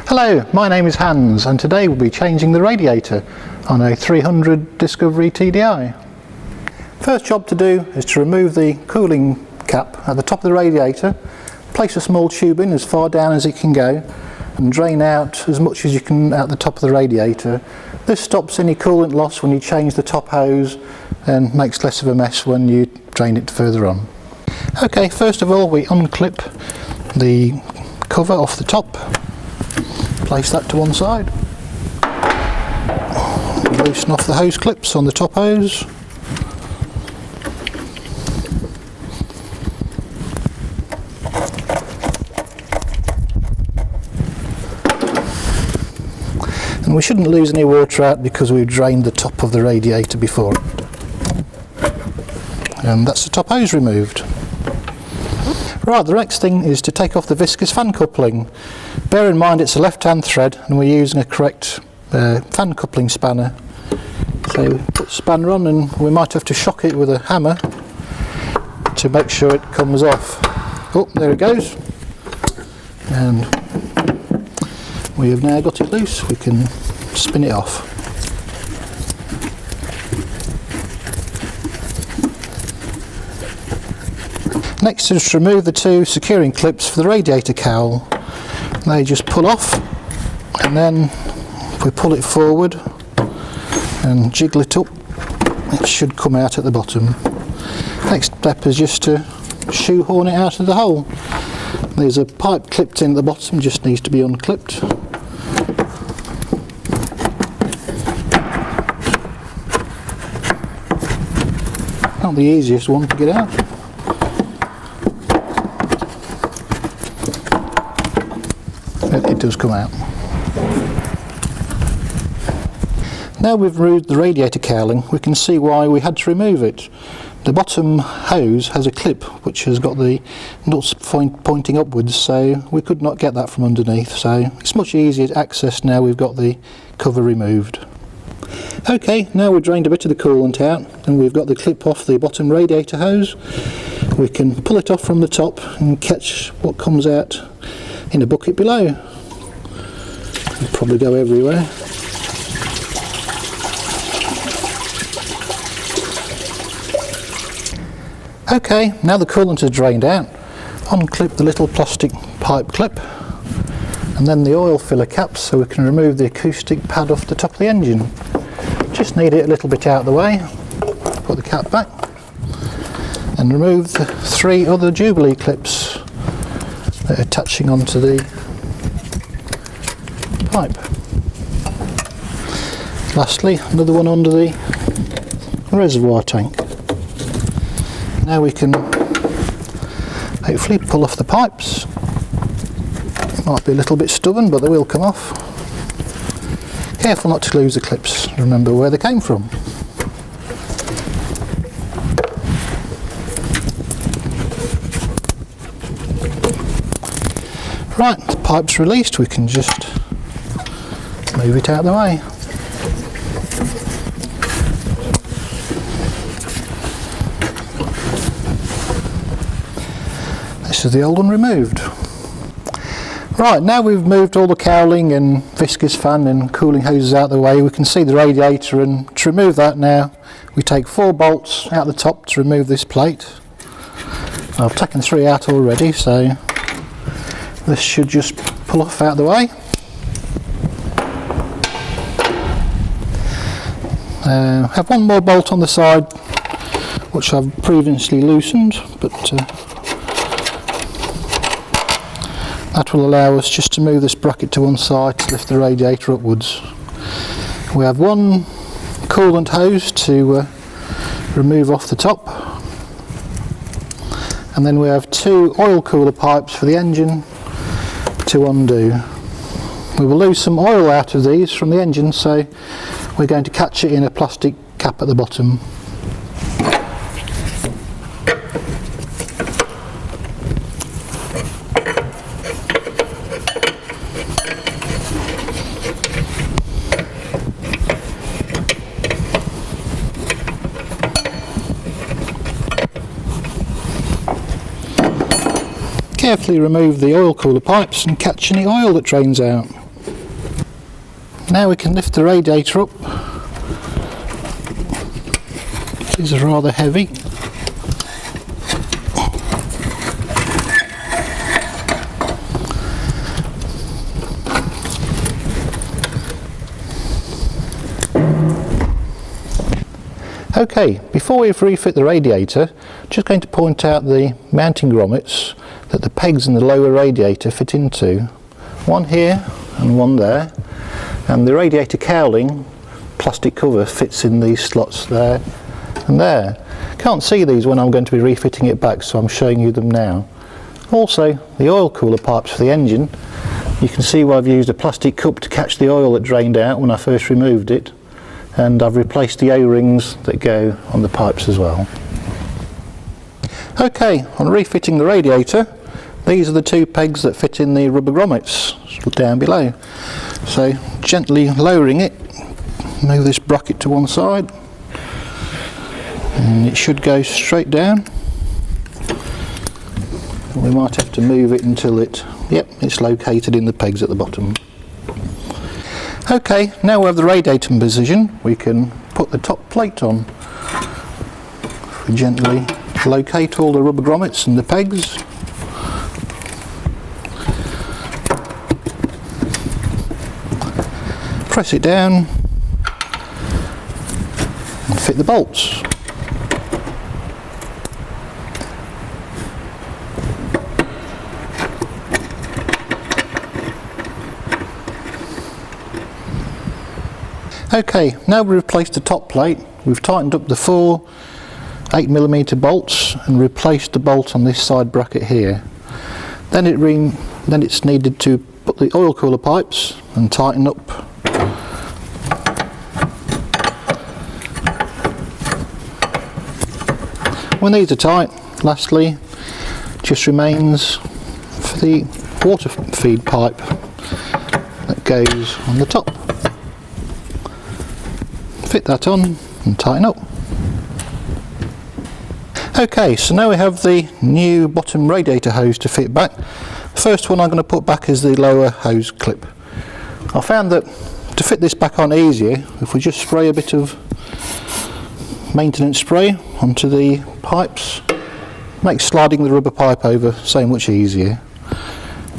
Hello, my name is Hans and today we'll be changing the radiator on a 300 Discovery TDI. First job to do is to remove the cooling cap at the top of the radiator, place a small tube in as far down as it can go and drain out as much as you can at the top of the radiator. This stops any coolant loss when you change the top hose and makes less of a mess when you drain it further on. Okay, first of all we unclip the cover off the top, place that to one side, loosen off the hose clips on the top hose, and we shouldn't lose any water out because we've drained the top of the radiator before, and that's the top hose removed. Right, the next thing is to take off the viscous fan coupling. Bear in mind it's a left-hand thread and we're using a correct fan coupling spanner. So we put the spanner on and we might have to shock it with a hammer to make sure it comes off. Oh, there it goes. And we have now got it loose, we can spin it off. Next is to remove the two securing clips for the radiator cowl. They just pull off, and then if we pull it forward and jiggle it up, it should come out at the bottom. Next step is just to shoehorn it out of the hole. There's a pipe clipped in at the bottom, just needs to be unclipped. Not the easiest one to get out. It does come out. Now we've removed the radiator cowling, we can see why we had to remove it. The bottom hose has a clip which has got the nuts pointing upwards, so we could not get that from underneath, so it's much easier to access now we've got the cover removed. Okay, now we've drained a bit of the coolant out and we've got the clip off the bottom radiator hose. We can pull it off from the top and catch what comes out in a bucket below. It'll probably go everywhere. Okay, now the coolant is drained out, unclip the little plastic pipe clip and then the oil filler cap so we can remove the acoustic pad off the top of the engine. Just need it a little bit out of the way, put the cap back and remove the three other Jubilee clips that are attaching onto the pipe. Lastly, another one under the reservoir tank. Now we can hopefully pull off the pipes. Might be a little bit stubborn, but they will come off. Careful not to lose the clips, remember where they came from. Right, the pipe's released, we can just move it out of the way. This is the old one removed. Right, now we've moved all the cowling and viscous fan and cooling hoses out of the way, we can see the radiator, and to remove that now we take 4 bolts out the top to remove this plate. I've taken 3 out already, so this should just pull off out of the way. Have one more bolt on the side which I've previously loosened, but that will allow us just to move this bracket to one side to lift the radiator upwards. We have one coolant hose to remove off the top, and then we have 2 oil cooler pipes for the engine to undo. We will lose some oil out of these from the engine, so we're going to catch it in a plastic cap at the bottom. Carefully remove the oil cooler pipes and catch any oil that drains out. Now we can lift the radiator up. These are rather heavy. Okay, before we refit the radiator, just going to point out the mounting grommets that the pegs in the lower radiator fit into. One here and one there, and the radiator cowling plastic cover fits in these slots there and there. Can't see these when I'm going to be refitting it back, so I'm showing you them now. Also, the oil cooler pipes for the engine, you can see where I've used a plastic cup to catch the oil that drained out when I first removed it, and I've replaced the O-rings that go on the pipes as well. Okay, on refitting the radiator, these are the two pegs that fit in the rubber grommets down below. So gently lowering it, move this bracket to one side, and it should go straight down. We might have to move it until it's located in the pegs at the bottom. Okay, now we have the radiator in position, we can put the top plate on. We gently locate all the rubber grommets and the pegs. Press it down and fit the bolts. Okay, now we've replaced the top plate, we've tightened up the four 8mm bolts and replaced the bolt on this side bracket here. Then it's needed to put the oil cooler pipes and tighten up. When these are tight, lastly, just remains for the water feed pipe that goes on the top. Fit that on and tighten up. Okay, so now we have the new bottom radiator hose to fit back. The first one I'm going to put back is the lower hose clip. I found that to fit this back on easier, if we just spray a bit of maintenance spray onto the pipes, makes sliding the rubber pipe over so much easier.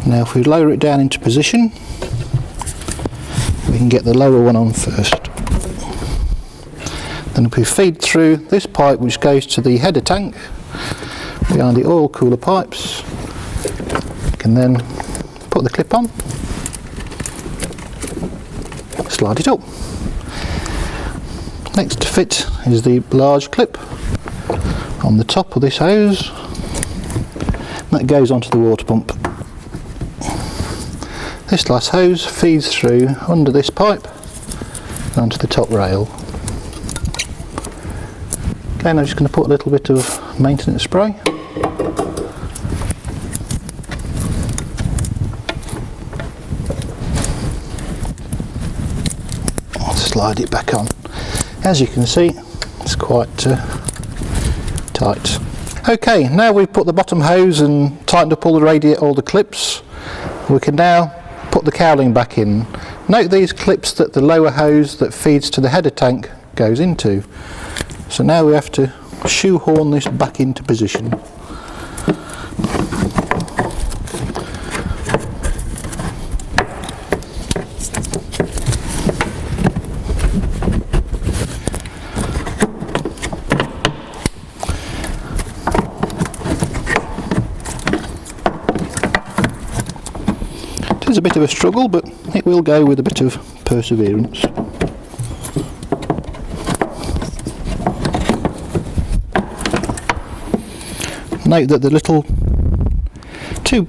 Now if we lower it down into position, we can get the lower one on first. Then if we feed through this pipe which goes to the header tank behind the oil cooler pipes, we can then put the clip on, slide it up. Next to fit is the large clip on the top of this hose that goes onto the water pump. This last hose feeds through under this pipe and onto the top rail. Okay, now I'm just going to put a little bit of maintenance spray. I'll slide it back on. As you can see, it's quite tight. Okay, now we've put the bottom hose and tightened up all the clips, we can now put the cowling back in. Note these clips that the lower hose that feeds to the header tank goes into. So now we have to shoehorn this back into position. It is a bit of a struggle, but it will go with a bit of perseverance. Note that the little two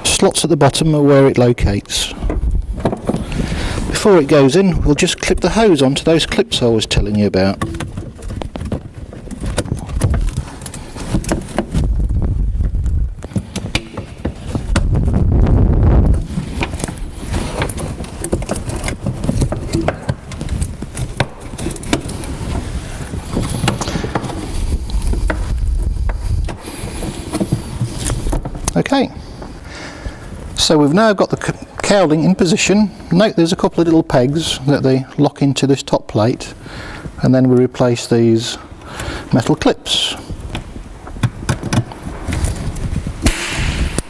slots at the bottom are where it locates. Before it goes in, we'll just clip the hose onto those clips I was telling you about. Okay, so we've now got the cowling in position. Note there's a couple of little pegs that they lock into this top plate, and then we replace these metal clips.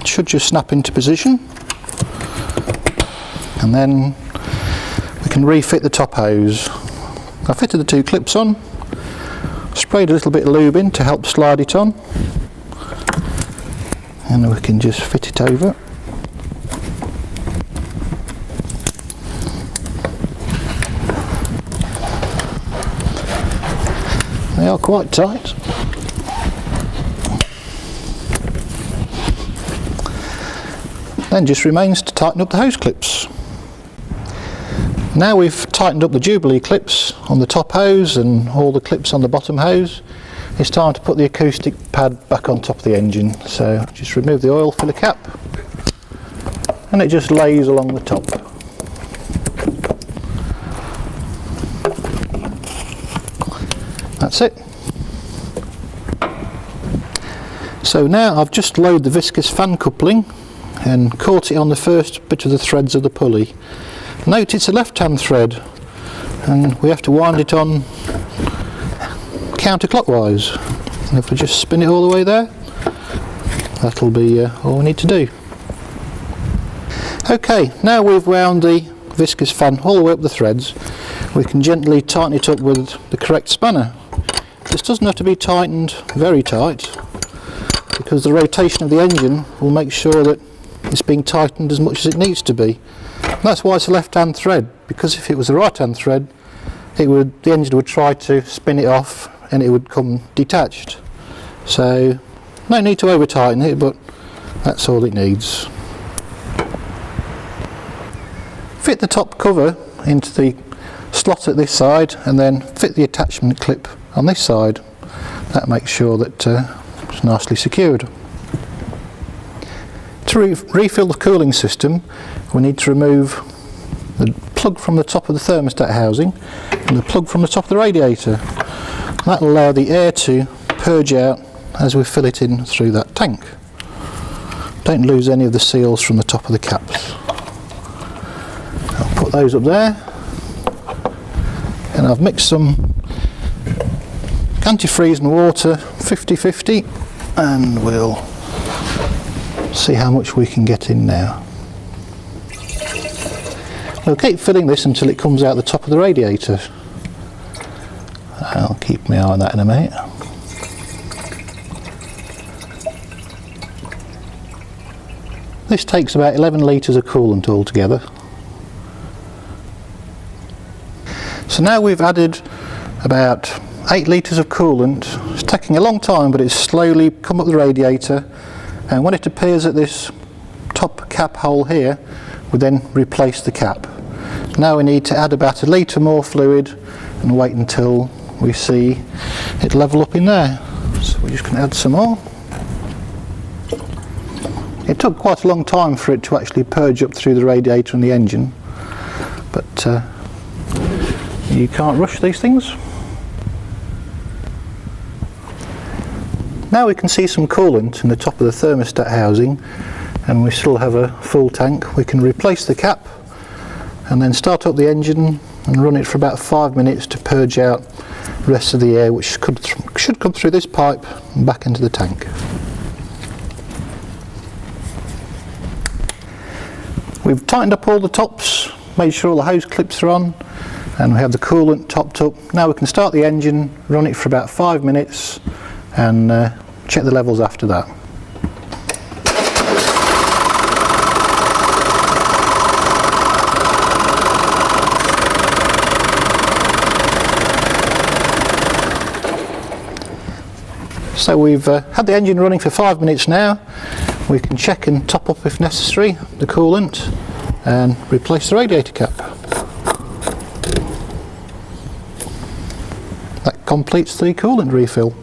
It should just snap into position, and then we can refit the top hose. I fitted the two clips on, sprayed a little bit of lube in to help slide it on, and we can just fit it over. They are quite tight. Then just remains to tighten up the hose clips. Now we've tightened up the Jubilee clips on the top hose and all the clips on the bottom hose, it's time to put the acoustic pad back on top of the engine. So just remove the oil filler cap and it just lays along the top. That's it. So now I've just lowered the viscous fan coupling and caught it on the first bit of the threads of the pulley. Note it's a left-hand thread and we have to wind it on counterclockwise. And if we just spin it all the way there, that'll be all we need to do. Okay, now we've wound the viscous fan all the way up the threads, we can gently tighten it up with the correct spanner. This doesn't have to be tightened very tight, because the rotation of the engine will make sure that it's being tightened as much as it needs to be. And that's why it's a left-hand thread, because if it was a right-hand thread, the engine would try to spin it off and it would come detached. So no need to over tighten it, but that's all it needs. Fit the top cover into the slot at this side and then fit the attachment clip on this side. That makes sure that it's nicely secured. To refill the cooling system, we need to remove the plug from the top of the thermostat housing and the plug from the top of the radiator. That will allow the air to purge out as we fill it in through that tank. Don't lose any of the seals from the top of the caps. I'll put those up there, and I've mixed some antifreeze and water 50-50, and we'll see how much we can get in now. We'll keep filling this until it comes out the top of the radiator. I'll keep my eye on that in a minute. This takes about 11 litres of coolant altogether. So now we've added about 8 litres of coolant. It's taking a long time, but it's slowly come up the radiator, and when it appears at this top cap hole here, we then replace the cap. Now we need to add about 1 litre more fluid and wait until we see it level up in there. So we're just going to add some more. It took quite a long time for it to actually purge up through the radiator and the engine, but you can't rush these things. Now we can see some coolant in the top of the thermostat housing, and we still have a full tank. We can replace the cap and then start up the engine and run it for about 5 minutes to purge out the rest of the air, which should come through this pipe and back into the tank. We've tightened up all the tops, made sure all the hose clips are on, and we have the coolant topped up. Now we can start the engine, run it for about 5 minutes, and check the levels after that. So we've had the engine running for 5 minutes now. We can check and top up if necessary the coolant and replace the radiator cap. That completes the coolant refill.